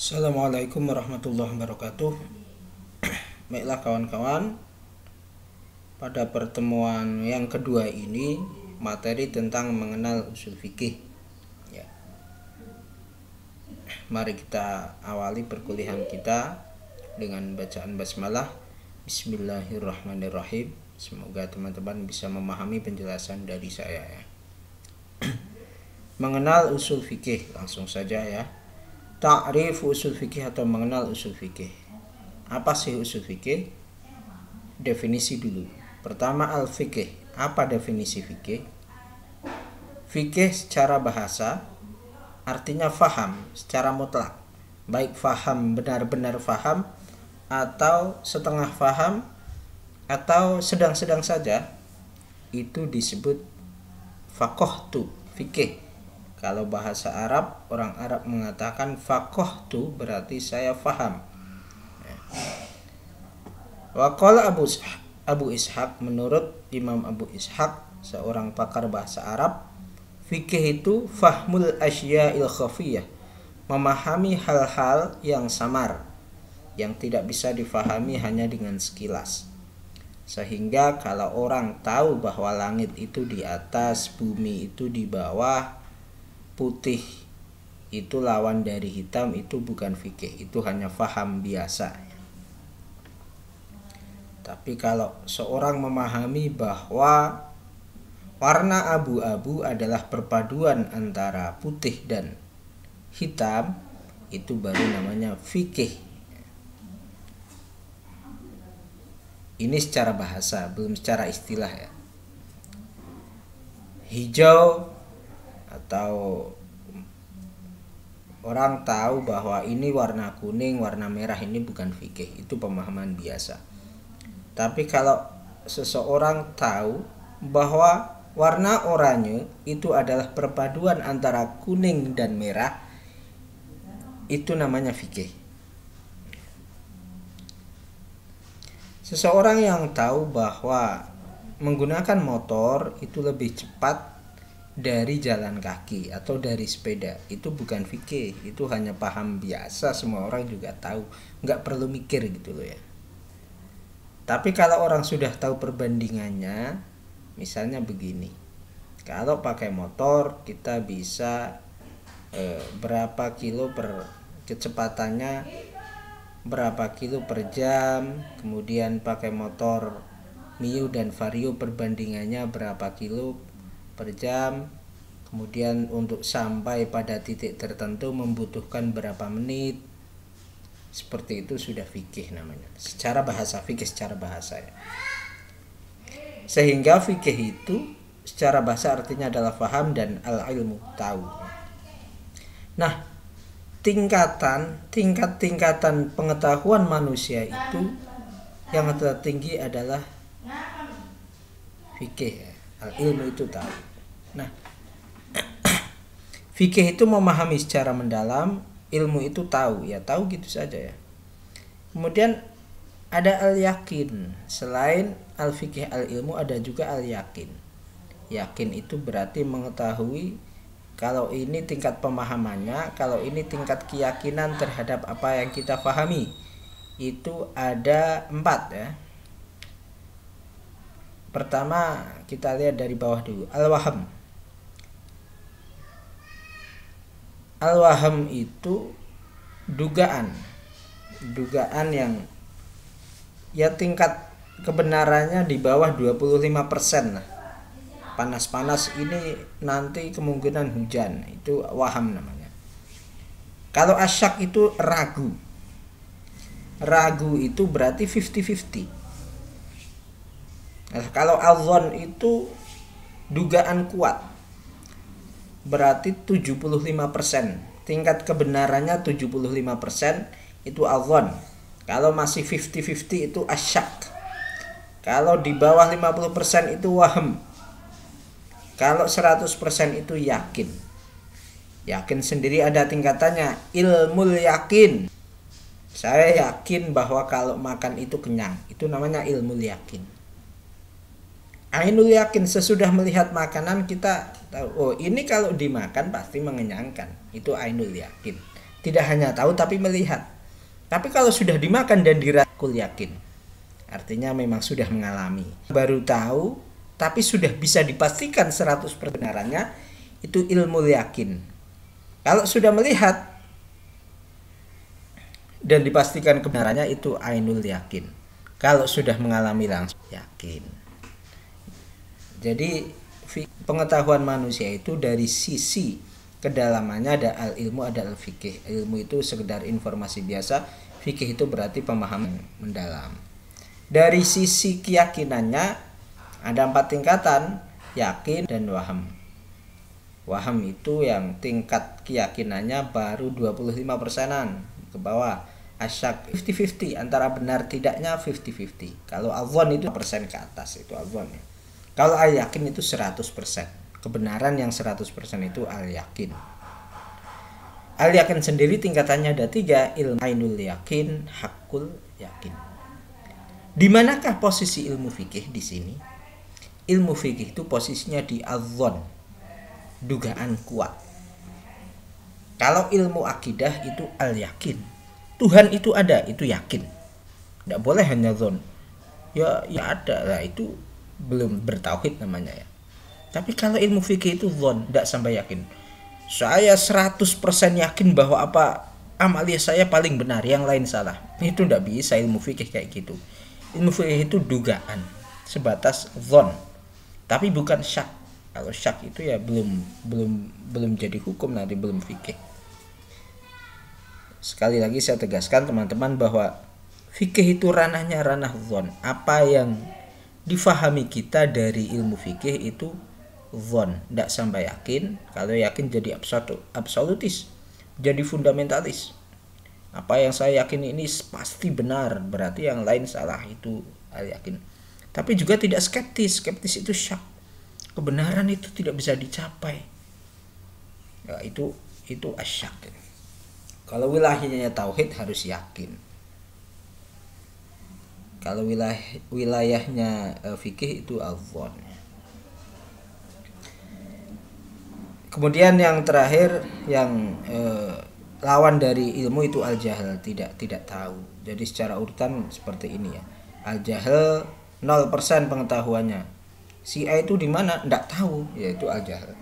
Assalamualaikum warahmatullahi wabarakatuh. Baiklah kawan-kawan, pada pertemuan yang kedua ini materi tentang mengenal usul fikih ya. Mari kita awali perkuliahan kita dengan bacaan basmalah. Bismillahirrahmanirrahim. Semoga teman-teman bisa memahami penjelasan dari saya ya. Mengenal usul fikih, langsung saja ya. Ta'rif usul fikih atau mengenal usul fikih. Apa sih usul fikih? Definisi dulu. Pertama, al-fikih. Apa definisi fikih? Fikih secara bahasa artinya faham secara mutlak. Baik faham, benar-benar faham, atau setengah faham, atau sedang-sedang saja. Itu disebut faqahtu, fikih. Kalau bahasa Arab, orang Arab mengatakan faqahtu berarti saya faham. Wa qala Abu Ishaq, menurut Imam Abu Ishaq, seorang pakar bahasa Arab, fikih itu fahmul asya'il khafiyah, memahami hal-hal yang samar, yang tidak bisa difahami hanya dengan sekilas. Sehingga kalau orang tahu bahwa langit itu di atas, bumi itu di bawah, putih itu lawan dari hitam, itu bukan fikih, itu hanya faham biasa. Tapi kalau seorang memahami bahwa warna abu-abu adalah perpaduan antara putih dan hitam, itu baru namanya fikih. Ini secara bahasa, belum secara istilah ya. Hijau, atau orang tahu bahwa ini warna kuning, warna merah, ini bukan fikih, itu pemahaman biasa. Tapi kalau seseorang tahu bahwa warna oranye itu adalah perpaduan antara kuning dan merah, itu namanya fikih. Seseorang yang tahu bahwa menggunakan motor itu lebih cepat dari jalan kaki atau dari sepeda, itu bukan fikih, itu hanya paham biasa, semua orang juga tahu, nggak perlu mikir gitu loh ya. Tapi kalau orang sudah tahu perbandingannya, misalnya begini, kalau pakai motor kita bisa berapa kilo per kecepatannya, berapa kilo per jam, kemudian pakai motor Mio dan Vario perbandingannya berapa kilo per jam, kemudian untuk sampai pada titik tertentu membutuhkan berapa menit. Seperti itu sudah fikih namanya, secara bahasa, fikih secara bahasa ya. Sehingga fikih itu secara bahasa artinya adalah faham dan al-ilmu, tahu. Nah, tingkat-tingkatan pengetahuan manusia itu yang tertinggi adalah fikih ya. Al-ilmu itu tahu. Nah, fikih itu memahami secara mendalam, ilmu itu tahu, ya tahu gitu saja ya. Kemudian ada al-yakin. Selain al-fikih al-ilmu ada juga al-yakin. Yakin itu berarti mengetahui kalau ini tingkat pemahamannya, kalau ini tingkat keyakinan terhadap apa yang kita pahami. Itu ada 4 ya. Pertama kita lihat dari bawah dulu, al-waham. Al-waham itu dugaan yang ya tingkat kebenarannya di bawah 25% lah. Panas-panas ini nanti kemungkinan hujan, itu waham namanya. Kalau asyak itu ragu. Ragu itu berarti 50-50. Nah, kalau al-dhon itu dugaan kuat, berarti 75%. Tingkat kebenarannya 75%, itu al-dhon. Kalau masih 50-50 itu asyak. Kalau di bawah 50% itu waham. Kalau 100% itu yakin. Yakin sendiri ada tingkatannya, ilmul yakin. Saya yakin bahwa kalau makan itu kenyang, itu namanya ilmul yakin. Ainul yakin, sesudah melihat makanan kita tahu, oh ini kalau dimakan pasti mengenyangkan, itu ainul yakin. Tidak hanya tahu tapi melihat. Tapi kalau sudah dimakan dan dirasakul yakin, artinya memang sudah mengalami. Baru tahu tapi sudah bisa dipastikan 100% kebenarannya, itu ilmu yakin. Kalau sudah melihat dan dipastikan kebenarannya, itu ainul yakin. Kalau sudah mengalami langsung yakin. Jadi pengetahuan manusia itu dari sisi kedalamannya ada al-ilmu, ada al-fikih. Ilmu itu sekedar informasi biasa, fikih itu berarti pemahaman mendalam. Dari sisi keyakinannya ada 4 tingkatan, yakin dan waham. Waham itu yang tingkat keyakinannya baru 25%-an ke bawah. Asyak 50-50, antara benar tidaknya 50-50. Kalau al-dhon itu persen ke atas, itu al-dhon ya. Kalau al-yakin itu 100%. Kebenaran yang 100% itu al-yakin. Al-yakin sendiri tingkatannya ada 3, ilmu ainul yakin, hakul yakin. Di manakah posisi ilmu fikih di sini? Ilmu fikih itu posisinya di al-dhon, dugaan kuat. Kalau ilmu akidah itu al-yakin, Tuhan itu ada, itu yakin. Tidak boleh hanya dhon. Ya ada lah, itu belum bertauhid namanya ya. Tapi kalau ilmu fikih itu dhon, tidak sampai yakin. Saya 100% yakin bahwa amalia saya paling benar, yang lain salah. Itu tidak bisa ilmu fikih kayak gitu. Ilmu fikih itu dugaan, sebatas dhon. Tapi bukan syak. Kalau syak itu ya belum jadi hukum, nanti belum fikih. Sekali lagi saya tegaskan teman-teman bahwa fikih itu ranahnya ranah dhon. Apa yang difahami kita dari ilmu fikih itu dhon, tidak sampai yakin. Kalau yakin jadi absolutis, jadi fundamentalis. Apa yang saya yakin ini pasti benar, berarti yang lain salah, itu al-yakin. Tapi juga tidak skeptis. Skeptis itu syak. Kebenaran itu tidak bisa dicapai. Ya, itu asyak. Kalau wilayahnya tauhid harus yakin. Kalau wilayahnya fikih itu al-dhon. Kemudian yang terakhir, yang lawan dari ilmu itu al-jahl, tidak tahu. Jadi secara urutan seperti ini ya. Al-jahl 0% pengetahuannya. Si A itu di mana? Tidak tahu, yaitu al-jahl.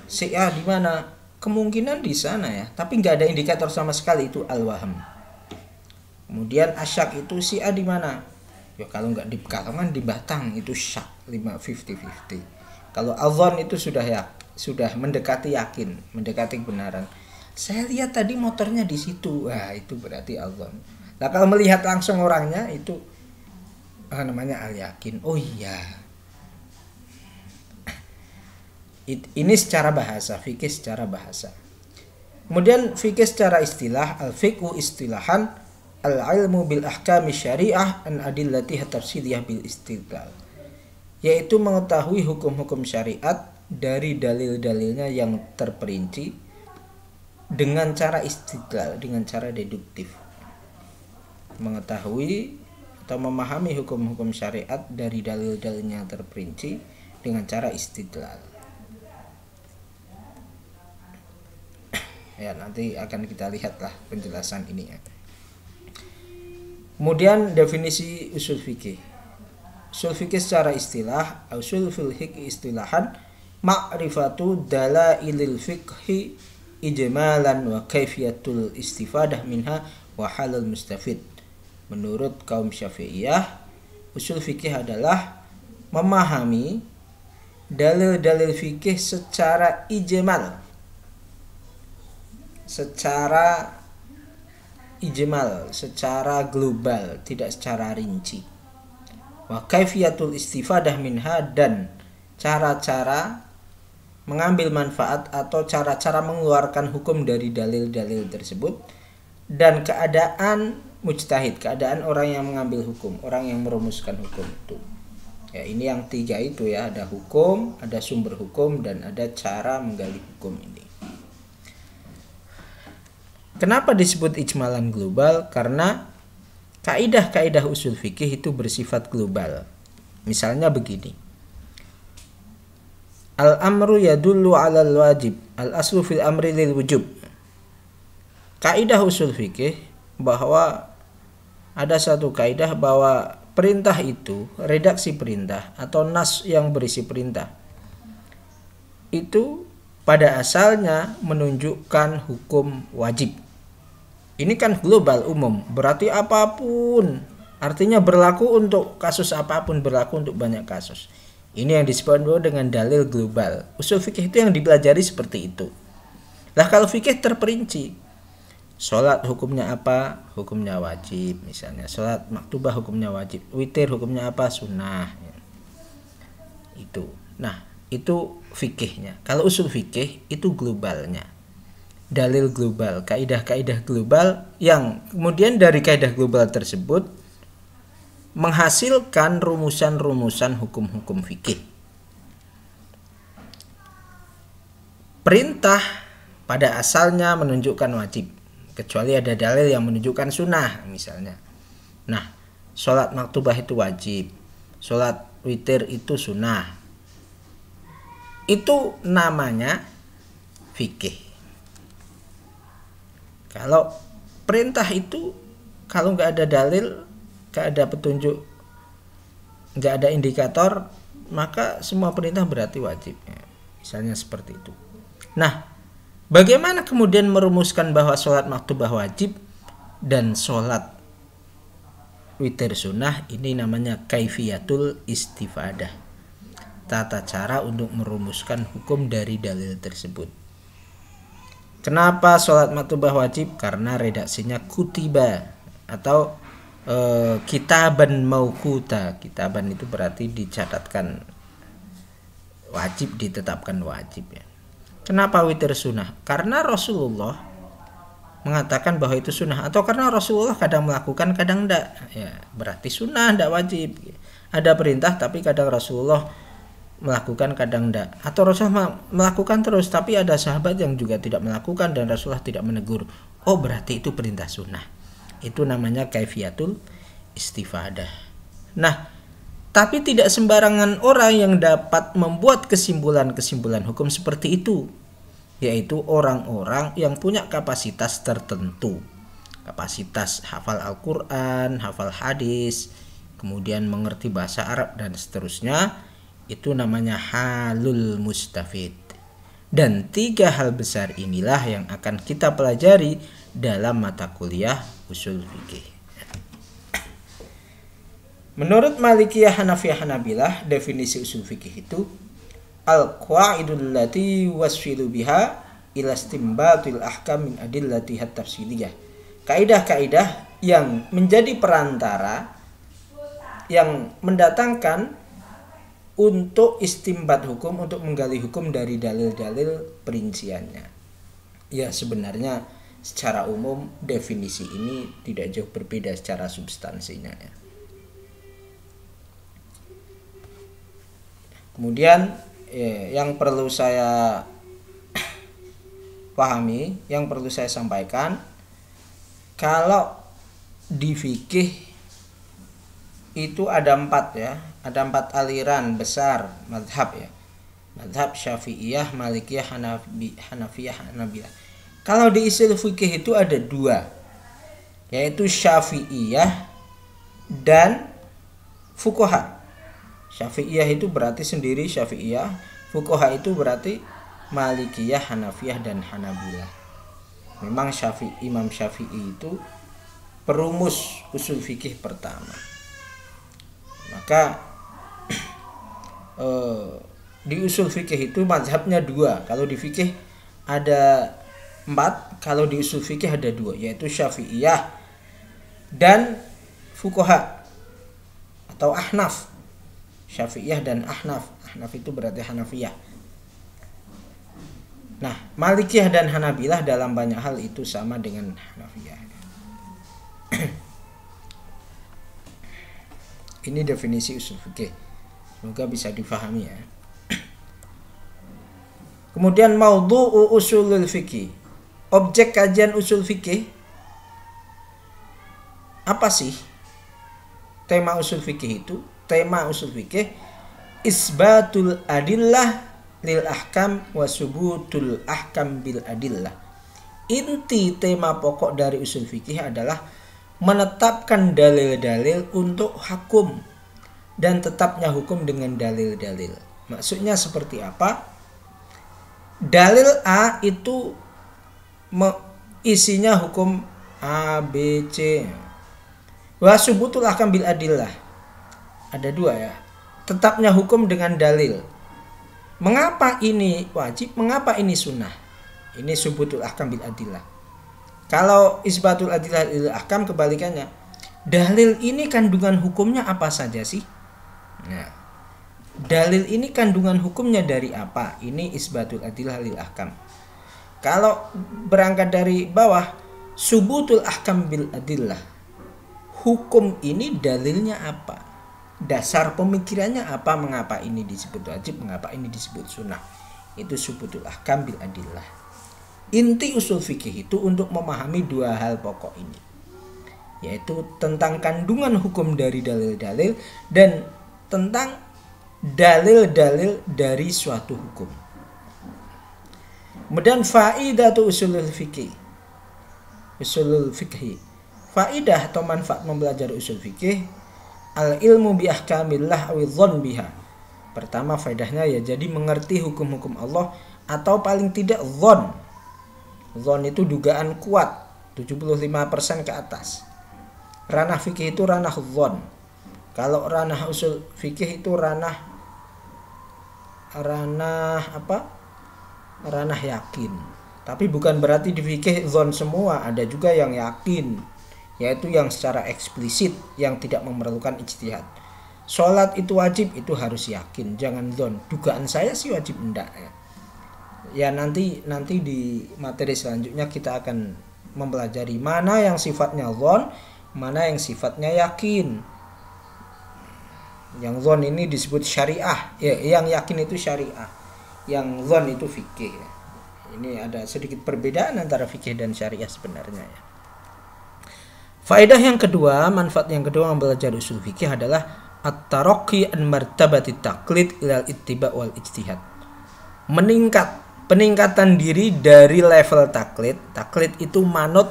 Si A di mana? Kemungkinan di sana ya, tapi nggak ada indikator sama sekali, itu al-waham. Kemudian asyak itu si A di mana? Ya kalau nggak di Pekalongan, di Batang, itu syak 50-50. Kalau al-dhon itu sudah mendekati yakin, mendekati kebenaran. Saya lihat tadi motornya di situ, itu berarti al-dhon. Nah kalau melihat langsung orangnya itu namanya al-yakin. Oh iya. Ini secara bahasa, fikih secara bahasa. Kemudian fikih secara istilah, al-fiqhu istilahan al-ilmu bil ahkami syariah an adillatiha tafsiliyah bil istidlal. Yaitu mengetahui hukum-hukum syariat dari dalil-dalilnya yang terperinci dengan cara istidlal, dengan cara deduktif. Mengetahui atau memahami hukum-hukum syariat dari dalil-dalilnya yang terperinci dengan cara istidlal. Ya, nanti akan kita lihatlah penjelasan ini ya. Kemudian definisi usul fikih. Usul fikih secara istilah, usul fikih istilahan ma'rifatu dalailil fikhi ijmalan wa kaifiyatul istifadah minha wa halal mustafid. Menurut kaum Syafi'iyah, usul fikih adalah memahami dalil-dalil fikih secara ijmal, secara global, tidak secara rinci. Wa kaifiyatul istifadah minha, dan cara-cara mengambil manfaat atau cara-cara mengeluarkan hukum dari dalil-dalil tersebut, dan keadaan mujtahid, keadaan orang yang mengambil hukum, orang yang merumuskan hukum itu. Ya, ini yang 3 itu ya, ada hukum, ada sumber hukum, dan ada cara menggali hukum ini. Kenapa disebut ijmalan global? Karena kaidah-kaidah usul fikih itu bersifat global. Misalnya begini. Al-amru yadullu 'alal wajib. Al-aslu fil amri lil wujub. kaidah usul fikih bahwa ada satu kaidah bahwa perintah itu, redaksi perintah atau nas yang berisi perintah itu pada asalnya menunjukkan hukum wajib. Ini kan global umum, berarti apapun, artinya berlaku untuk kasus apapun, berlaku untuk banyak kasus. Ini yang disebut dengan dalil global. Usul fikih itu yang dipelajari seperti itu. Lah kalau fikih terperinci, sholat hukumnya apa? Hukumnya wajib misalnya. Sholat maktubah hukumnya wajib. Witir hukumnya apa? Sunnah. Itu. Nah, itu fikihnya. Kalau usul fikih itu globalnya. Dalil global, kaidah-kaidah global yang kemudian dari kaidah global tersebut menghasilkan rumusan-rumusan hukum-hukum fikih. Perintah pada asalnya menunjukkan wajib, kecuali ada dalil yang menunjukkan sunnah misalnya. Nah, sholat maktubah itu wajib, sholat witir itu sunnah. Itu namanya fikih. Kalau perintah itu, kalau nggak ada dalil, nggak ada petunjuk, nggak ada indikator, maka semua perintah berarti wajib. Misalnya seperti itu. Nah, bagaimana kemudian merumuskan bahwa sholat maktubah wajib dan sholat witir sunnah? Ini namanya kaifiyatul istifadah. Tata cara untuk merumuskan hukum dari dalil tersebut. Kenapa sholat maktubah wajib? Karena redaksinya kutiba atau kitaban mauquta. Kitaban itu berarti dicatatkan wajib, ditetapkan wajib ya. Kenapa witir sunnah? Karena Rasulullah mengatakan bahwa itu sunnah, atau karena Rasulullah kadang melakukan kadang enggak. Ya, berarti sunnah, enggak wajib. Ada perintah tapi kadang Rasulullah melakukan kadang enggak, atau Rasulullah melakukan terus tapi ada sahabat yang juga tidak melakukan dan Rasulullah tidak menegur. Oh, berarti itu perintah sunnah. Itu namanya kaifiyatul istifadah. Nah, tapi tidak sembarangan orang yang dapat membuat kesimpulan-kesimpulan hukum seperti itu, yaitu orang-orang yang punya kapasitas tertentu, kapasitas hafal Al-Quran, hafal hadis, kemudian mengerti bahasa Arab dan seterusnya. Itu namanya halul mustafid. Dan 3 hal besar inilah yang akan kita pelajari dalam mata kuliah usul fikih. Menurut Malikiyah, Hanafiyah, Hanabilah, definisi usul fikih itu al-qaidul lati wasfilu biha ila istinbatil ahkam min adillatihat tafsiliyah. Kaidah-kaidah yang menjadi perantara yang mendatangkan untuk istimbat hukum, untuk menggali hukum dari dalil-dalil perinciannya. Ya, sebenarnya secara umum definisi ini tidak jauh berbeda secara substansinya ya. Kemudian yang perlu saya pahami, yang perlu saya sampaikan, kalau di fikih itu ada 4 ya, ada 4 aliran besar mazhab ya. Mazhab Syafi'iyah, Malikiyah, Hanafiyah, Hanabilah. Kalau di usul fikih itu ada 2, yaitu Syafi'iyah dan fuqaha. Syafi'iyah itu berarti sendiri Syafi'iyah, fuqaha itu berarti Malikiyah, Hanafiyah dan Hanabilah. Memang Imam Syafi'i itu perumus usul fikih pertama. Maka di usul fikih itu mazhabnya 2. Kalau di fikih ada 4, kalau di usul fikih ada 2, yaitu Syafi'iyah dan fuqaha atau Ahnaf. Syafi'iyah dan Ahnaf. Ahnaf itu berarti Hanafiyah. Nah, Malikiyah dan Hanabilah dalam banyak hal itu sama dengan Hanafiyah. Ini definisi usul fikih. Semoga bisa difahami ya. Kemudian maudhu'u usulul fikih. Objek kajian usul fikih apa sih? Tema usul fikih itu, tema usul fikih isbatul adillah lil ahkam wa subutul ahkam bil adillah. Inti tema pokok dari usul fikih adalah menetapkan dalil-dalil untuk hukum dan tetapnya hukum dengan dalil-dalil. Maksudnya seperti apa? Dalil A itu isinya hukum A, B, C. Wa subutul ahkam bil adillah. Ada dua ya. Tetapnya hukum dengan dalil. Mengapa ini wajib? Mengapa ini sunnah? Ini subutul ahkam bil adillah. Kalau isbatul adillah il ahkam kebalikannya. Dalil ini kandungan hukumnya apa saja sih? Nah, dalil ini kandungan hukumnya dari apa? Ini isbatul adillah lil ahkam. Kalau berangkat dari bawah, subutul ahkam bil adillah. Hukum ini dalilnya apa? Dasar pemikirannya apa? Mengapa ini disebut wajib? Mengapa ini disebut sunnah? Itu subutul ahkam bil adillah. Inti usul fikih itu untuk memahami dua hal pokok ini, yaitu tentang kandungan hukum dari dalil-dalil dan tentang dalil-dalil dari suatu hukum. Kemudian faidatu usulul fikih. Usulul fikih. Faidah atau manfaat mempelajari usul fikih, al ilmu bi ahkamillah awi dhon biha. Pertama faidahnya ya jadi mengerti hukum-hukum Allah atau paling tidak dhon. Dhon itu dugaan kuat 75% ke atas. Ranah fikih itu ranah dhon. Kalau ranah usul fikih itu ranah apa? Ranah yakin. Tapi bukan berarti di fikih dhon semua, ada juga yang yakin, yaitu yang secara eksplisit yang tidak memerlukan ijtihad. Sholat itu wajib, itu harus yakin, jangan dhon. Dugaan saya sih wajib, enggak ya. Ya nanti di materi selanjutnya kita akan mempelajari mana yang sifatnya dhon, mana yang sifatnya yakin. Yang dhon ini disebut syariah, ya, yang yakin itu syariah, yang dhon itu fikih. Ini ada sedikit perbedaan antara fikih dan syariah sebenarnya ya. Faedah yang kedua, manfaat yang kedua belajar usul fikih adalah at-taraqi an martabati taqlid ilal ittiba wal ijtihad. Peningkatan diri dari level taklid. Taklid itu manut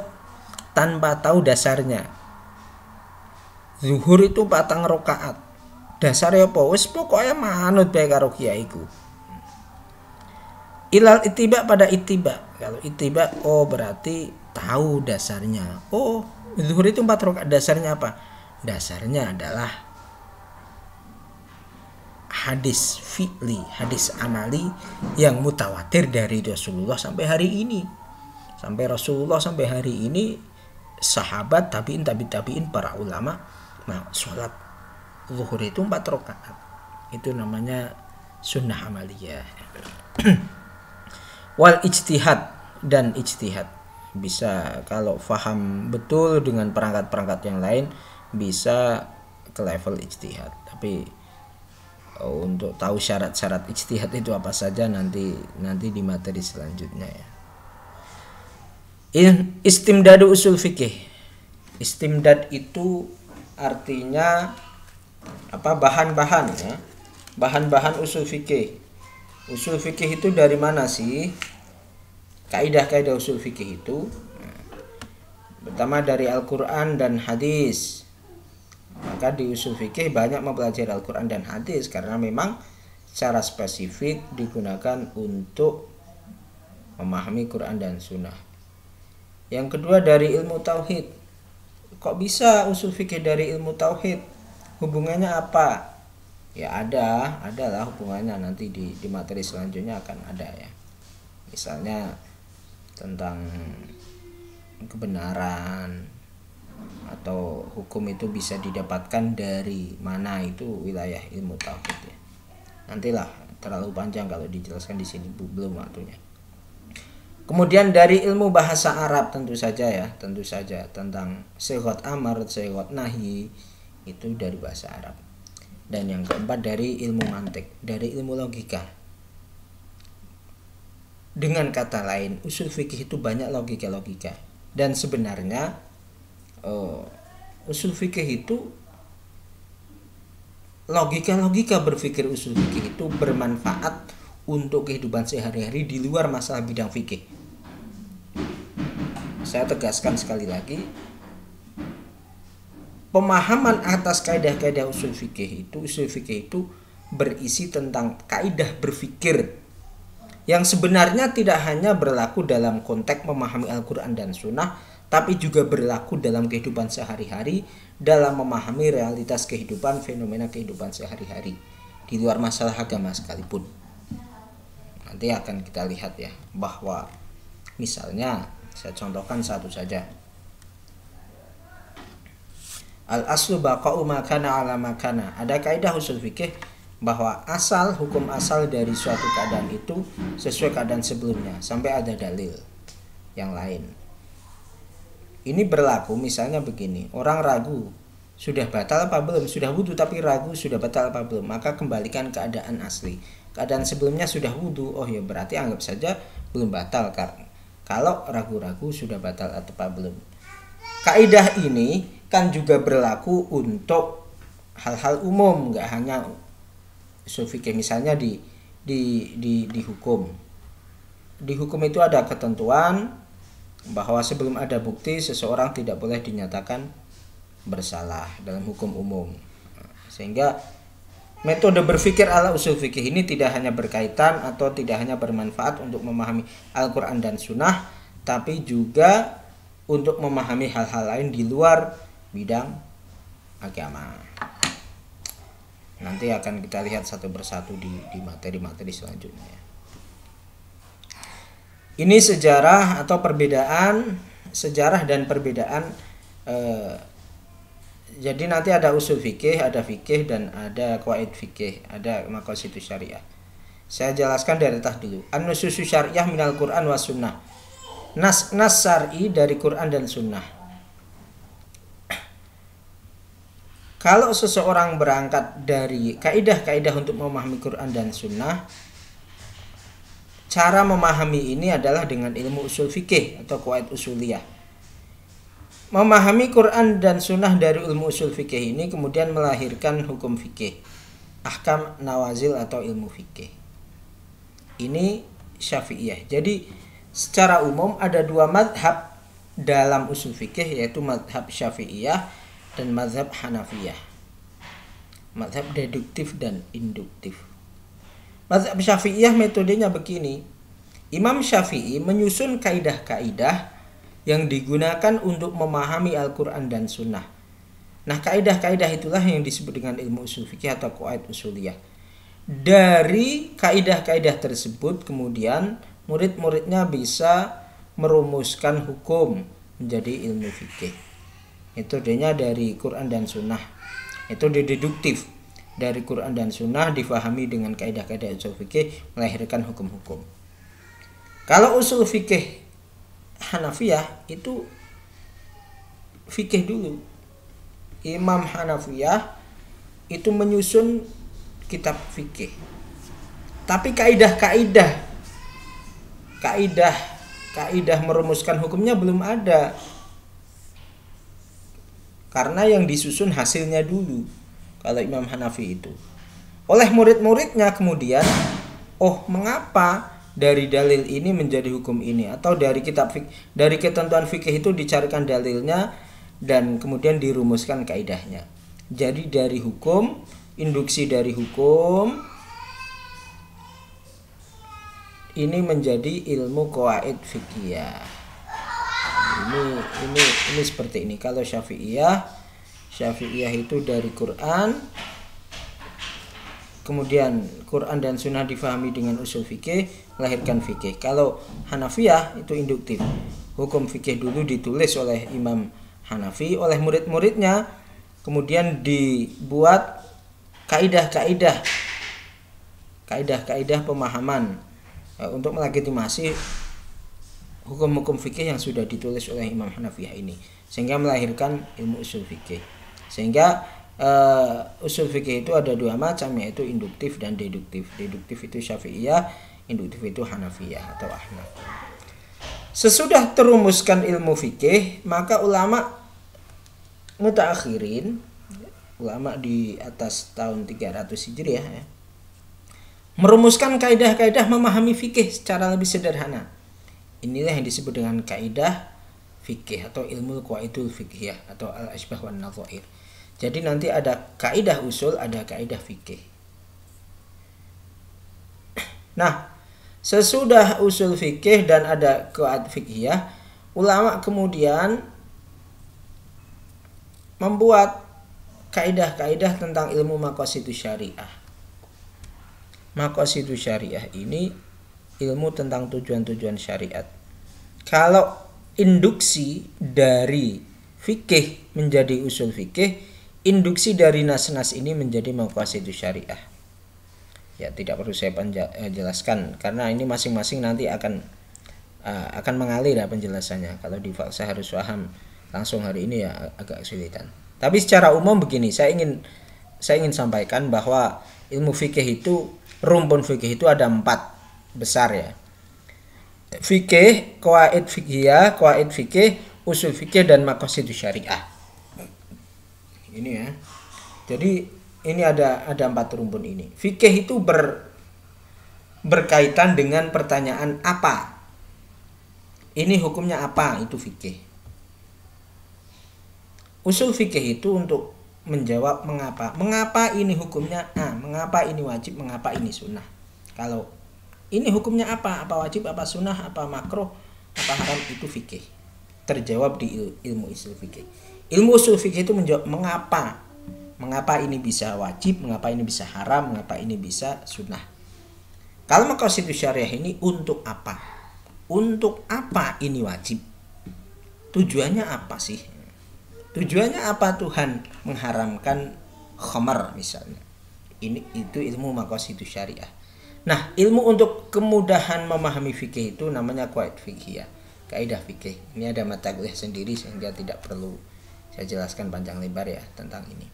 tanpa tahu dasarnya. Zuhur itu 4 rakaat. Dasarnya apa? Wis pokoknya manut bae karo kiaiku. Ilal ittiba pada ittiba. Kalau ittiba berarti tahu dasarnya. Zuhur itu 4 rakaat, dasarnya apa? Dasarnya adalah hadis fi'li, hadis amali yang mutawatir dari Rasulullah sampai hari ini. Sampai Rasulullah sampai hari ini, sahabat, tabi'in, para ulama, sholat zuhur itu 4 rakaat. Itu namanya sunnah amaliyah. Wal ijtihad, dan ijtihad. Bisa kalau faham betul dengan perangkat-perangkat yang lain, bisa ke level ijtihad. Tapi untuk tahu syarat-syarat ijtihad itu apa saja nanti di materi selanjutnya ya. Istimdadu usul fikih. Istimdad itu artinya apa? Bahan-bahan ya. Bahan-bahan usul fikih. Usul fikih itu dari mana sih? Kaidah-kaidah usul fikih itu pertama dari Al-Qur'an dan hadis. Maka di usul fikih banyak mempelajari Al-Quran dan hadis karena memang secara spesifik digunakan untuk memahami Quran dan Sunnah. Yang kedua dari ilmu tauhid. Kok bisa usul fikih dari ilmu tauhid? Hubungannya apa? Ya adalah hubungannya, nanti di materi selanjutnya akan ada ya. Misalnya tentang kebenaran atau hukum itu bisa didapatkan dari mana, itu wilayah ilmu tauhid ya. Nantilah, terlalu panjang kalau dijelaskan di sini, belum waktunya. Kemudian dari ilmu bahasa Arab tentu saja tentang sighat amar, sighat nahi, itu dari bahasa Arab. Dan yang keempat dari ilmu mantik, dari ilmu logika. Dengan kata lain, usul fikih itu banyak logika-logika. Dan sebenarnya usul fikih itu logika berpikir usul fikih itu bermanfaat untuk kehidupan sehari-hari di luar masalah bidang fikih. Saya tegaskan sekali lagi, pemahaman atas kaidah-kaidah usul fikih itu berisi tentang kaidah berfikir yang sebenarnya tidak hanya berlaku dalam konteks memahami Al-Quran dan Sunnah, tapi juga berlaku dalam kehidupan sehari-hari, dalam memahami realitas kehidupan, fenomena kehidupan sehari-hari, di luar masalah agama sekalipun. Nanti akan kita lihat ya, bahwa misalnya, saya contohkan satu saja. Al-aslu baqa'u makana ala makana. Ada kaidah usul fikih bahwa hukum asal dari suatu keadaan itu sesuai keadaan sebelumnya sampai ada dalil yang lain. Ini berlaku misalnya begini, orang ragu sudah batal apa belum, sudah wudu tapi ragu sudah batal apa belum, maka kembalikan keadaan asli. Keadaan sebelumnya sudah wudu, oh ya berarti anggap saja belum batal kalau ragu-ragu sudah batal atau apa belum. Kaidah ini kan juga berlaku untuk hal-hal umum, nggak hanya usul fikih. Misalnya di hukum. Di hukum itu ada ketentuan bahwa sebelum ada bukti seseorang tidak boleh dinyatakan bersalah dalam hukum umum. Sehingga metode berpikir ala usul fikih ini tidak hanya berkaitan atau tidak hanya bermanfaat untuk memahami Al-Quran dan Sunnah, tapi juga untuk memahami hal-hal lain di luar bidang agama. Nanti akan kita lihat satu persatu di materi-materi selanjutnya. Ini sejarah atau perbedaan, sejarah dan perbedaan. Jadi nanti ada usul fikih, ada fikih, dan ada qawaid fikih, ada maqasidus syariah. Saya jelaskan dari atas dulu. An-nususus syariah minal Qur'an wa sunnah. Nas syar'i dari Quran dan Sunnah. Kalau seseorang berangkat dari kaidah-kaidah untuk memahami Quran dan Sunnah, cara memahami ini adalah dengan ilmu usul fikih atau qawaid usuliyah. Memahami Quran dan Sunnah dari ilmu usul fikih ini kemudian melahirkan hukum fikih, ahkam nawazil atau ilmu fikih. Ini Syafi'iyah. Jadi secara umum ada dua madhab dalam usul fikih, yaitu madhab Syafi'iyah dan mazhab Hanafiyah. Mazhab deduktif dan induktif. Mazhab Syafi'iyah metodenya begini. Imam Syafi'i menyusun kaidah-kaidah yang digunakan untuk memahami Al-Quran dan Sunnah. Nah, kaidah-kaidah itulah yang disebut dengan ilmu usul fikih atau qawaid usuliyah. Dari kaidah-kaidah tersebut kemudian murid-muridnya bisa merumuskan hukum menjadi ilmu fikih. Metodenya dari Quran dan Sunnah. Metode deduktif dari Quran dan Sunnah difahami dengan kaidah-kaidah usul fikih melahirkan hukum-hukum. Kalau usul fikih Hanafiyah itu fikih dulu. Imam Hanafiyah itu menyusun kitab fikih. Tapi kaidah merumuskan hukumnya belum ada. Karena yang disusun hasilnya dulu kalau Imam Hanafi itu. Oleh murid-muridnya kemudian, oh mengapa dari dalil ini menjadi hukum ini, atau dari kitab dari ketentuan fikih itu dicarikan dalilnya dan kemudian dirumuskan kaidahnya. Jadi dari hukum, induksi dari hukum ini menjadi ilmu qawaid fikih. Ini seperti ini. Kalau Syafi'iyah itu dari Quran, kemudian Quran dan Sunnah difahami dengan usul fikih, melahirkan fikih. Kalau Hanafiyah itu induktif. Hukum fikih dulu ditulis oleh Imam Hanafi, oleh murid-muridnya, kemudian dibuat kaidah-kaidah pemahaman untuk melegitimasi hukum-hukum fikih yang sudah ditulis oleh Imam Hanafiyah ini, sehingga melahirkan ilmu usul fikih. Sehingga usul fikih itu ada dua macam, yaitu induktif dan deduktif. Deduktif itu Syafi'iyah, induktif itu Hanafiyah atau Ahnaf. Sesudah terumuskan ilmu fikih, maka ulama mutaakhirin, ulama di atas tahun 300 Hijriah ya, merumuskan kaidah-kaidah memahami fikih secara lebih sederhana. Inilah yang disebut dengan kaidah fikih atau ilmu qawaidul fiqhiyah atau al-asbah wan nadhair. Jadi nanti ada kaidah usul, ada kaidah fikih. Nah, sesudah usul fikih dan ada qawaid fiqhiyah, ulama kemudian membuat kaidah-kaidah tentang ilmu maqasidus syariah. Maqasidus syariah ini ilmu tentang tujuan-tujuan syariat. Kalau induksi dari fikih menjadi usul fikih, induksi dari nas-nas ini menjadi maqasidus syariah. Ya, tidak perlu saya jelaskan karena ini masing-masing nanti akan mengalir ya penjelasannya. Kalau di faksa harus paham langsung hari ini ya agak kesulitan. Tapi secara umum begini, saya ingin sampaikan bahwa ilmu fikih itu, rumpun fikih itu ada 4 besar ya. Fikih, qawaid fiqhiyah, qawaid fikih, usul fikih dan maqasidus syariah. Ini ya. Jadi ini ada 4 rumpun ini. Fikih itu berkaitan dengan pertanyaan apa. Ini hukumnya apa, itu fikih. Usul fikih itu untuk menjawab mengapa. Mengapa ini hukumnya A, mengapa ini wajib, mengapa ini sunnah. Kalau ini hukumnya apa wajib, apa sunnah, apa makruh, apa haram, itu fikih. Terjawab di ilmu usul fikih. Ilmu usul fikih itu menjawab mengapa. Mengapa ini bisa wajib, mengapa ini bisa haram, mengapa ini bisa sunnah. Kalau maqasidus syariah ini untuk apa? Untuk apa ini wajib? Tujuannya apa sih? Tujuannya apa Tuhan mengharamkan khamar misalnya? Itu ilmu maqasidus syariah. Nah, ilmu untuk kemudahan memahami fikih itu namanya qawaid fiqhiyah, kaidah fikih. Ini ada mata kuliah sendiri sehingga tidak perlu saya jelaskan panjang lebar ya tentang ini.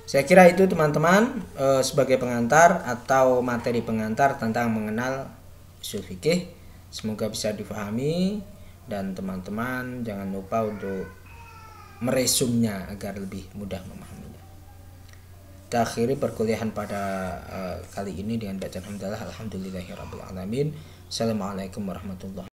Saya kira itu teman-teman sebagai pengantar atau materi pengantar tentang mengenal usul fikih. Semoga bisa difahami dan teman-teman jangan lupa untuk meresumnya agar lebih mudah memahaminya. Kita akhiri perkuliahan pada kali ini dengan bacaan hamdalah alhamdulillahirabbil alamin. Assalamualaikum warahmatullahi wabarakatuh.